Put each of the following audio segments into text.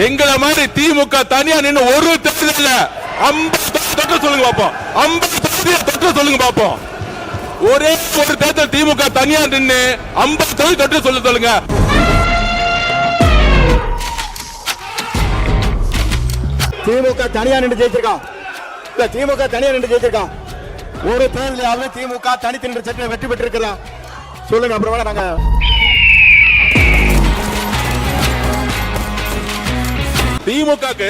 எங்களை மாதிரி திமுக தனியா நின்று ஒரு தேர்தல் 50 தொற்று சொல்லுங்க பாப்போம். 50 தொற்று சொல்லுங்க பாப்போம். ஒரே ஒரு தேர்தல் திமுக தனியா நின்று 50 தொற்று சொல்லுங்க. திமுக தனியா நின்று ஜெயிச்சிருக்கான். திமுக தனியா நின்று ஜெயிச்சிருக்கான். ஒரு தேர்தலாவது திமுக தனித்து நின்று சட்டை வெற்றி பெற்றிருக்கிறோம் சொல்லுங்க. அப்புறம் நாங்க திமுகக்கு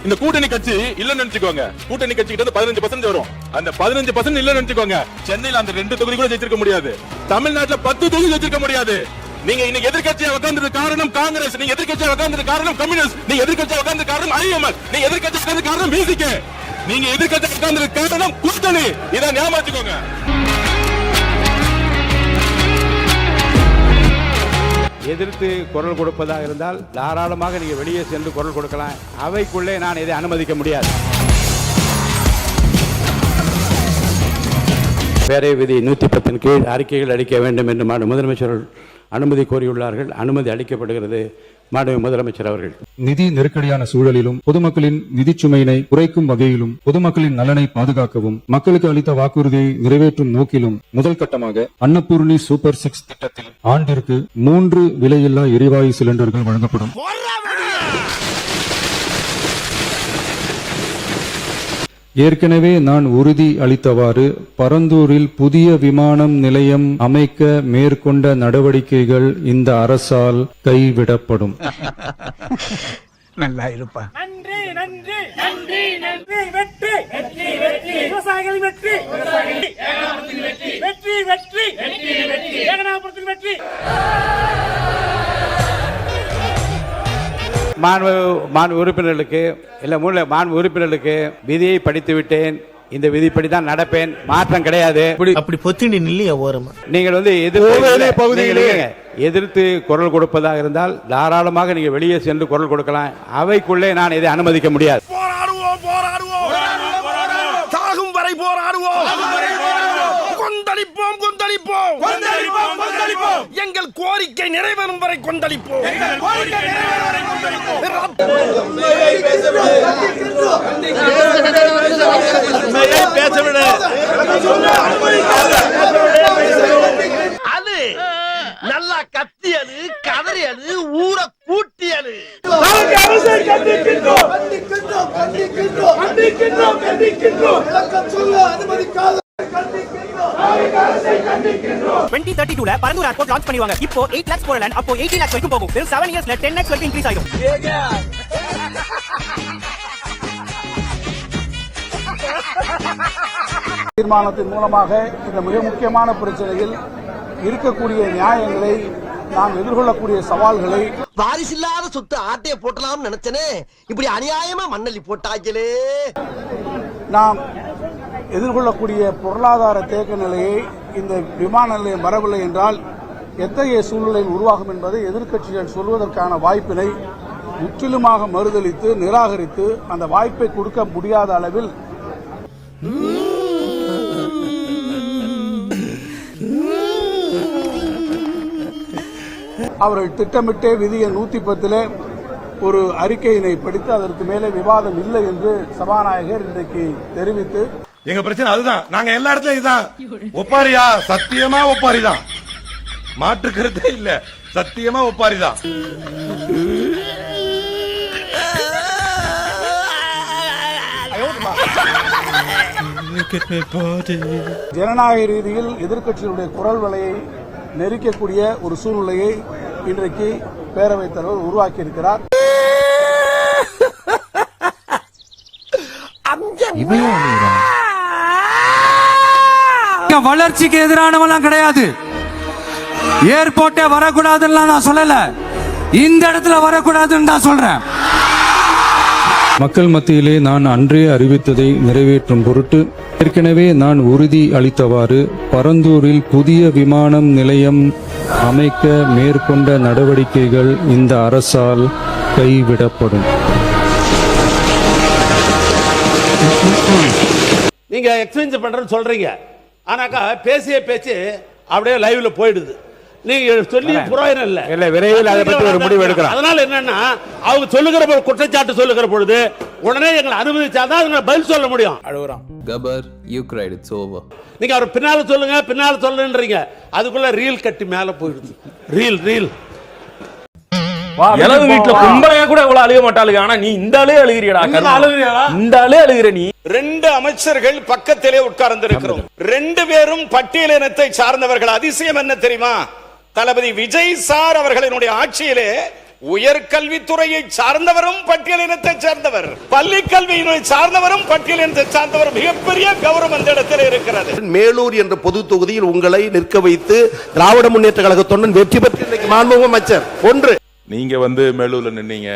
இந்த கூட்டணி கட்சி இல்லன்னு நினைச்சுக்கோங்க. கூட்டணி கட்சி கிட்ட 15% வரும். அந்த 15% இல்லன்னு நினைச்சுக்கோங்க. சென்னையில அந்த 2 தொகுதி கூட ஜெயிச்சிருக்க முடியாது. தமிழ்நாட்டுல 10 தொகுதி ஜெயிச்சிருக்க முடியாது. நீங்க இன்னைக்கு எதிர்க்கட்சியா உட்கார்ந்தது காரணம் காங்கிரஸ், நீங்க எதிர்க்கட்சியா உட்கார்ந்தது காரணம் கம்யூனிஸ்ட், நீங்க எதிர்க்கட்சியா உட்கார்ந்தது காரணம் ஐஎம்எல், நீங்க எதிர்க்கட்சியா உட்கார்ந்தது காரணம் பிசிகே, நீங்க எதிர்க்கட்சியா உட்கார்ந்தது காரணம் கூட்டணி. இத ஞாபகம் வச்சுக்கோங்க. எதிர்த்து குரல் கொடுப்பதாக இருந்தால் தாராளமாக நீங்க வெளியே சென்று குரல் கொடுக்கலாம். அவைக்குள்ளே நான் இதை அனுமதிக்க முடியாது. பேரவை விதி 110 கீழ் அறிக்கைகள் அளிக்க வேண்டும் என்று மாண்பு முதலமைச்சர் அனுமதி கோரியுள்ளார்கள். அனுமதி அளிக்கப்படுகிறது. மாண்பு முதலமைச்சர் அவர்கள். நிதி நெருக்கடியான சூழலிலும் பொதுமக்களின் நிதி சுமையினை குறைக்கும் வகையிலும் பொதுமக்களின் நலனை பாதுகாக்கவும் மக்களுக்கு அளித்த வாக்குறுதியை நிறைவேற்றும் நோக்கிலும் முதல் கட்டமாக அன்னபூர்ணி சூப்பர் 6 திட்டத்தில் ஆண்டிற்கு 3 விலையில்லா எரிவாயு சிலிண்டர்கள் வழங்கப்படும். ஏற்கனவே நான் உறுதி அளித்தவாறு பரந்தூரில் புதிய விமானம் நிலையம் அமைக்க மேற்கொண்ட நடவடிக்கைகள் இந்த அரசால் கைவிடப்படும். நல்லா இருப்பா. நன்றி நன்றி நன்றி நன்றி. வெற்றி வெற்றி வெற்றி. விவசாயிகளின் வெற்றி வெற்றி வெற்றி வெற்றி. ஏகனாபுரத்தின் வெற்றி. மாண்பு உறுப்பினர்களுக்கு மாண்பு உறுப்பினர்களுக்கு விதியை படித்து விட்டேன். இந்த விதிப்படி தான் நடப்பேன். மாற்றம் கிடையாது. அப்படி பொத்தினி நில்லையா ஓரமா? நீங்கள் எதிர்த்து குரல் கொடுப்பதாக இருந்தால் தாராளமாக நீங்க வெளியே சென்று குரல் கொடுக்கலாம். அவைக்குள்ளே நான் இதை அனுமதிக்க முடியாது. போராடுவோம் போராடுவோம் சாகும் வரை போராடுவோம். கொந்தளிப்போம் கொந்தளிப்போம் கொந்தளிப்போம். எங்கள் கோரிக்கை நிறைவேறும் வரை கொந்தளிப்போம். அது நல்லா கத்தியது கதறியது ஊரை கூட்டியது. கண்டிக்கின்றோம் கண்டிக்கின்றோம் கண்டிக்கின்றோம் கண்டிக்கின்றோம் கண்டிக்கின்றோம். அனுமதிக்காத 2032ல பரந்தூர் ஏர்போர்ட் லான்ச் பண்ணுவாங்க. இப்போ 8 lakhs போற லேண்ட் அப்போ 18 lakhs வரைக்கும் போகும். வெறும் 7 இயர்ஸ்ல 10 lakhs வரைக்கும் இன்கிரீஸ் ஆகும். தீர்மானத்தின் மூலமாக இந்த மிக முக்கியமான பிரச்சனையில் இருக்கக்கூடிய நியாயங்களை நாம் எதிர்கொள்ளக்கூடிய சவால்களை வாரிசில்லாத சொத்து ஆட்டைய போட்டலாம் நினைச்சனே, இப்படி அநியாயமா மண்ணள்ளி போட்டாங்களே. நாம் எதிர்கொள்ளக்கூடிய பொருளாதார தேக்க நிலையை இந்த விமான நிலையம் வரவில்லை என்றால் எத்தகைய சூழ்நிலை உருவாகும் என்பதை எதிர்க்கட்சிகள் சொல்வதற்கான வாய்ப்பினை முற்றிலுமாக மறுதளித்து நிராகரித்து அந்த வாய்ப்பை கொடுக்க முடியாத அளவில் அவர்கள் திட்டமிட்டே விதி எண் 110 ஒரு அறிக்கையினை படித்து அதற்கு மேலே விவாதம் இல்லை என்று சபாநாயகர் இன்றைக்கு தெரிவித்து, எங்க பிரச்சனை அதுதான். நாங்க எல்லா இடத்துலயும் இதுதான். ஒப்பாரியா? சத்தியமா ஒப்பாரிதான். மாற்று கருத்தே இல்ல. சத்தியமா ஒப்பாரிதான். ஜனநாயக ரீதியில் எதிர்க்கட்சிகளுடைய குரல் வலையை நெருக்கக்கூடிய ஒரு சூழ்நிலையை இன்றைக்கு பேரவைத் தலைவர் உருவாக்கி இருக்கிறார். வளர்ச்சிக்கு எதிரானவெல்லாம் கிடையாது. ஏர்போர்ட்டே வரக்கூடாதுன்னு நான் சொல்லல, இந்த இடத்துல வரக்கூடாதுன்னு தான் சொல்றேன். மக்கள் மத்தியிலே நான் அன்றே அறிவித்ததை நிறைவேற்றும் பொருட்டு ஏற்கனவே நான் உறுதி அளித்தவாறு பரந்தூரில் புதிய விமானம் நிலையம் அமைக்க மேற்கொண்ட நடவடிக்கைகள் இந்த அரசால் கைவிடப்படும். நீங்க எக்ஸ்சேஞ்ச் பண்றேன்னு சொல்றீங்க, ஆனாக்கா பேசிய பேச்சு அப்படியே லைவ்ல போயிடுது. நீங்க சொல்லி புரோஜனம் இல்ல. இல்ல, விரைவில் அதை பற்றி ஒரு முடிவு எடுக்கிறோம். அதனால என்னன்னா அவங்க சொல்லுகிற குற்றச்சாட்டு சொல்லுகிற பொழுது உடனே எங்களை அனுமதிச்சாதான் அதுங்க பதில் சொல்ல முடியும். அழுகுறோம். Gabbar, you cried, it's over. நீங்க அவர் பின்னால சொல்லுங்க பின்னால சொல்லுன்றீங்க, அதுக்குள்ள ரீல் கட்டி மேல போயிடுது. ரீல் இளவு வீட்டுல கும்பலையா கூட இவ்வளவு அழுக மாட்டாளுங்க. ஆனா நீ இந்த ஆளே அழுகிறியடா. இந்த ஆளே அழுகிற நீ. 2 அமைச்சர்கள் பக்கத்திலே உட்கார்ந்திருக்கிறோம். 2 பேரும் பட்டியலினத்தை சார்ந்தவர்கள். அதிசயம் என்ன தெரியுமா? தளபதி விஜய் சார் அவர்களினுடைய ஆட்சியிலே உயர்கல்வித்துறையை சார்ந்தவரும் பட்டியலினத்தை சார்ந்தவர், பள்ளி கல்வியினை சார்ந்தவரும் பட்டியலினத்தை சார்ந்தவர். மிகப்பெரிய கௌரவம் அந்த இடத்தில் இருக்கிறது. மேலூர் என்ற பொது தொகுதியில் உங்களை நிற்க வைத்து திராவிட முன்னேற்ற கழகத்துடன் வெற்றி பெற்று இன்றைக்கு மாண்புமிகு அமைச்சர் ஒன்று. நீங்க மேலூர்ல நின்னீங்க,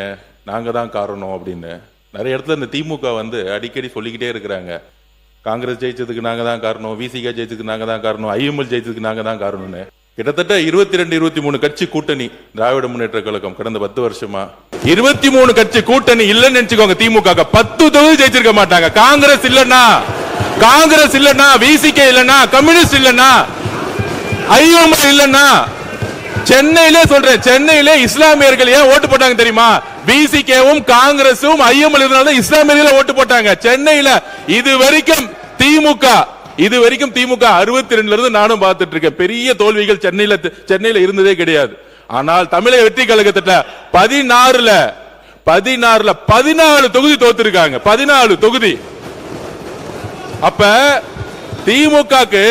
நாங்க தான் காரணம் அப்படின்னு நிறைய இடத்துல இந்த திமுக அடிக்கடி சொல்லிக்கிட்டே இருக்கிறாங்க. காங்கிரஸ் ஜெயிச்சதுக்கு நாங்க தான் காரணம், விசிக ஜெயிச்சதுக்கு நாங்க தான் காரணம், ஐஎம்எல் ஜெயிச்சதுக்கு நாங்க தான் காரணம்னு. கிட்டத்தட்ட 22-23 கட்சி கூட்டணி திராவிட முன்னேற்ற கழகம் கடந்த 10 வருஷமா 23 கட்சி கூட்டணி இல்லன்னு நினைச்சுக்கோங்க. திமுக 10 தொகுதி ஜெயிச்சிருக்க மாட்டாங்க. காங்கிரஸ் இல்லன்னா, விசிகே இல்லன்னா, கம்யூனிஸ்ட் இல்லன்னா, ஐஎம்எல் இல்லன்னா, சென்னையிலே சொல்றேன், சென்னையிலே இஸ்லாமியர்கள் ஏன் ஓட்டு போட்டாங்க தெரியுமா? விசிகேவும் காங்கிரஸும் ஐஎம்எல் இருந்தாலும் இஸ்லாமியர்கள் ஓட்டு போட்டாங்க சென்னையில. இது வரைக்கும் திமுக 62ல இருந்து நானும் பார்த்துட்டு இருக்கேன். பெரிய தோல்விகள் சென்னையில இருந்ததே கிடையாது. ஆனால் தமிழக வெற்றி கழகத்துல 14 தொகுதி தோத்துருக்காங்க. 14 தொகுதி. அப்ப திமுகக்கு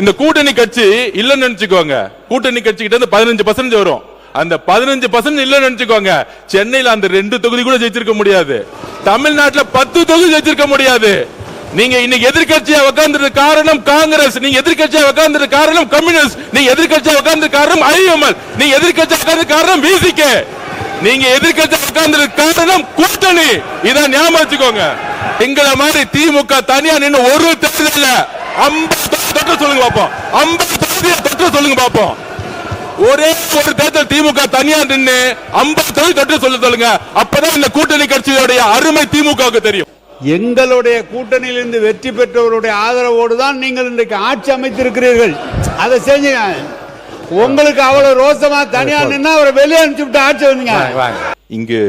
இந்த கூட்டணி கட்சி இல்லன்னு நினைச்சுக்கோங்க. கூட்டணி கட்சி கிட்ட இருந்து 15% வரும். அந்த 15% இல்லன்னு நினைச்சுக்கோங்க. சென்னையில அந்த 2 தொகுதி கூட ஜெயிச்சிருக்க முடியாது. தமிழ்நாட்டுல 10 தொகுதி ஜெயிச்சிருக்க முடியாது. நீங்க இன்னைக்கு எதிர்க்கட்சியா உட்கார்ந்து காரணம் காங்கிரஸ், நீங்க எதிர்க்கட்சியா உட்கார்ந்து காரணம் கம்யூனிஸ்ட், நீங்க எதிர்க்கட்சியா உட்கார்ந்து காரணம் ஐஎம்எல், நீங்க எதிர்க்கட்சியா உட்கார்ந்து காரணம் விசிகே, நீங்க எதிர்க்கட்சியா உட்கார்ந்து காரணம் கூட்டணி. இத ஞாபகம் வச்சுக்கோங்க. எங்கள மாதிரி திமுக தனியா நின்னு ஒரு தேர்தல்ல 50 தொற்று சொல்லுங்க பாப்போம். 50 தொற்று சொல்லுங்க பாப்போம். ஒரே ஒரு தேர்தல் திமுக தனியா நின்னு 50 தொற்று சொல்லுங்க. அப்பதான் இந்த கூட்டணி கட்சியோட அருமை திமுகவுக்கு தெரியும். எங்களுடைய கூட்டணியிலிருந்து வெற்றி பெற்றவருடைய ஆதரவோடு தான் நீங்கள் இன்றைக்கு ஆட்சி அமைத்திருக்கிறீர்கள். அதை செஞ்சீங்க. உங்களுக்கு அவ்வளவு ரோசமா தனியா நின்னா அவரை வெளியே அனுப்பிச்சு விட்டு ஆட்சி வந்தீங்க. இங்கு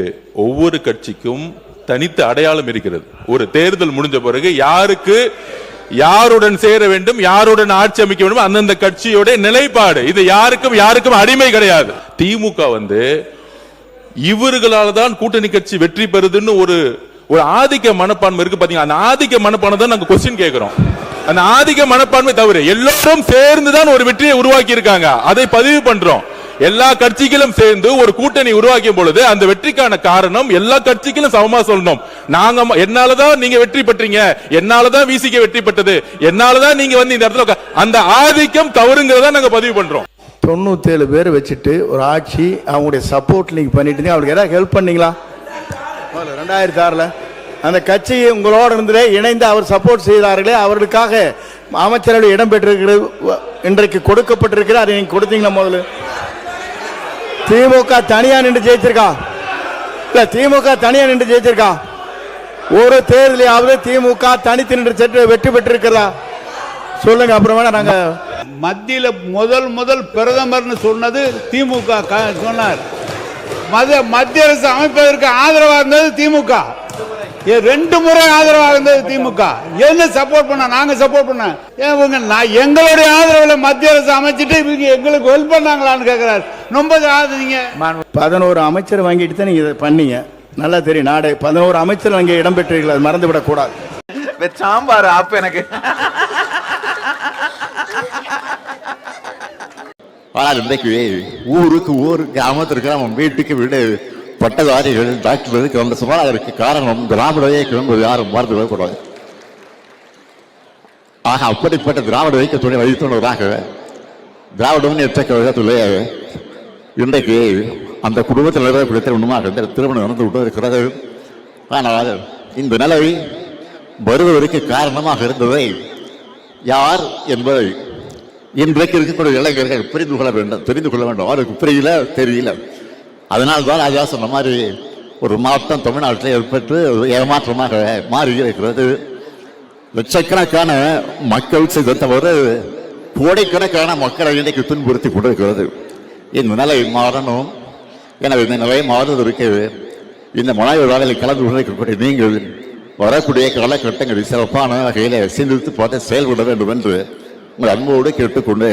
ஒவ்வொரு கட்சிக்கும் தனித்த அடையாளம் இருக்கிறது. ஒரு தேர்தல் முடிஞ்ச பிறகு யாருடன் சேர வேண்டும், யாருடன் ஆட்சி அமைக்க வேண்டும், அந்தந்த கட்சியோட நிலைப்பாடு. இது யாருக்கும் அடிமை கிடையாது. திமுக இவர்களால தான் கூட்டணி கட்சி வெற்றி பெறுதுன்னு ஒரு ஆதிக்க மனப்பான்மை இருக்கு பாத்தீங்க. அந்த ஆதிக்க மனப்பான்மை தான் நாங்க क्वेश्चन கேக்குறோம். அந்த ஆதிக்க மனப்பான்மை தவிர எல்லாரும் சேர்ந்து தான் ஒரு வெற்றியை உருவாக்கி இருக்காங்க. அதை பதிவு பண்றோம். எல்லா கட்சிகளும் சேர்ந்து ஒரு கூட்டணி உருவாக்கிய பொழுது அந்த வெற்றிக்கான காரணம் எல்லா கட்சிகளும் சமமா சொல்லணும். என்னாலதான் நீங்க வெற்றி பெற்றீங்க, என்னாலதான் விசிகே வெற்றி பெற்றது, என்னாலதான் நீங்க இந்த இடத்துல அந்த ஆதிக்கம் தவறுங்கிறத நாங்க பதிவு பண்றோம். 97 பேர் வச்சுட்டு ஒரு ஆட்சி அவங்களுடைய சப்போர்ட் நீங்க பண்ணிட்டு இருந்தீங்க. அவங்களுக்கு ஏதாவது ஹெல்ப் பண்ணீங்களா? 2006 அந்த கட்சி உங்களோட இருந்து இணைந்து அவர் சப்போர்ட் செய்தார்களே, அவர்களுக்காக அமைச்சரவை இடம் பெற்றிருக்கிறது இன்றைக்கு கொடுக்கப்பட்டிருக்கிறது. அதை நீங்க கொடுத்தீங்களா? முதல்ல திமுக தனியா நின்று ஜெயிச்சிருக்கான். இல்ல, திமுக தனியா நின்று ஜெயிச்சிருக்கான். ஒரு தேர்தலையாவது திமுக தனித்து நின்று வெற்றி பெற்றிருக்கிறதா சொல்லுங்க. அப்புறமா நாங்க மத்தியில முதல் பிரதமர்னு சொன்னது திமுக சொன்னார். மத்திய அரசு அமைப்பதற்கு ஆதரவாக இருந்தது திமுக. 2 முறை ஆதரவாக இருந்தது திமுக. என்ன சப்போர்ட் பண்ண? நாங்க சப்போர்ட் பண்ண. எங்களுடைய ஆதரவுல மத்திய அரசு அமைச்சிட்டு எங்களுக்கு ஹெல்ப் பண்ணாங்களான்னு கேட்கிறார். ரொம்ப நீங்க 11 அமைச்சர் வாங்கிட்டு தான் நீங்க இதை பண்ணீங்க. நல்லா தெரியும். நாடு 11 அமைச்சர் அங்கே இடம் பெற்றீர்கள். அது மறந்து விடக் கூடாது. சாம்பார் அப்ப எனக்கு இன்றைக்கு ஊருக்கு ஊர் கிராமத்திற்கு நம்ம வீட்டுக்கு வீடு பட்டதாரிகள் டாக்டர்களுக்கு வந்த சுமாராக காரணம் திராவிட இயக்கம் யாரும் மறந்து விடக்கூடாது. ஆக அப்படிப்பட்ட திராவிட இயக்கத்துடைய வழித்தோன்றதாக திராவிட முன்னேற்ற கழகத்திலே இன்றைக்கு அந்த குடும்பத்தில் நிறைவேற்ற ஒன்றுமாக திருமணம் நடந்து விட்டு இருக்கிறது. ஆனால் இந்த நிலை வருவதற்கு காரணமாக இருந்ததை யார் என்பதை இன்றைக்கு இருக்கக்கூடிய இளைஞர்கள் தெரிந்து கொள்ள வேண்டும். அவருக்கு தெரியல. அதனால்தான் ராஜா சொன்ன மாதிரி ஒரு மாற்றம் தமிழ்நாட்டில் ஏற்பட்டு ஏமாற்றமாக மாறி இருக்கிறது. லட்சக்கணக்கான மக்கள் செய்த தவறு கோடைக்கணக்கான மக்களை இன்றைக்கு துன்புறுத்தி கொண்டிருக்கிறது. இந்த நிலை மாறணும். எனவே இந்த நிலை மாறுவதற்கு இந்த மாணவர் வேலையில் கலந்து கொண்டிருக்கக்கூடிய நீங்கள் வரக்கூடிய காலகட்டங்களில் சிறப்பான வகையில் சிந்தித்து பார்த்து செயல்பட வேண்டும் என்று உங்கள் அன்போடு கேட்டுக்கொண்டே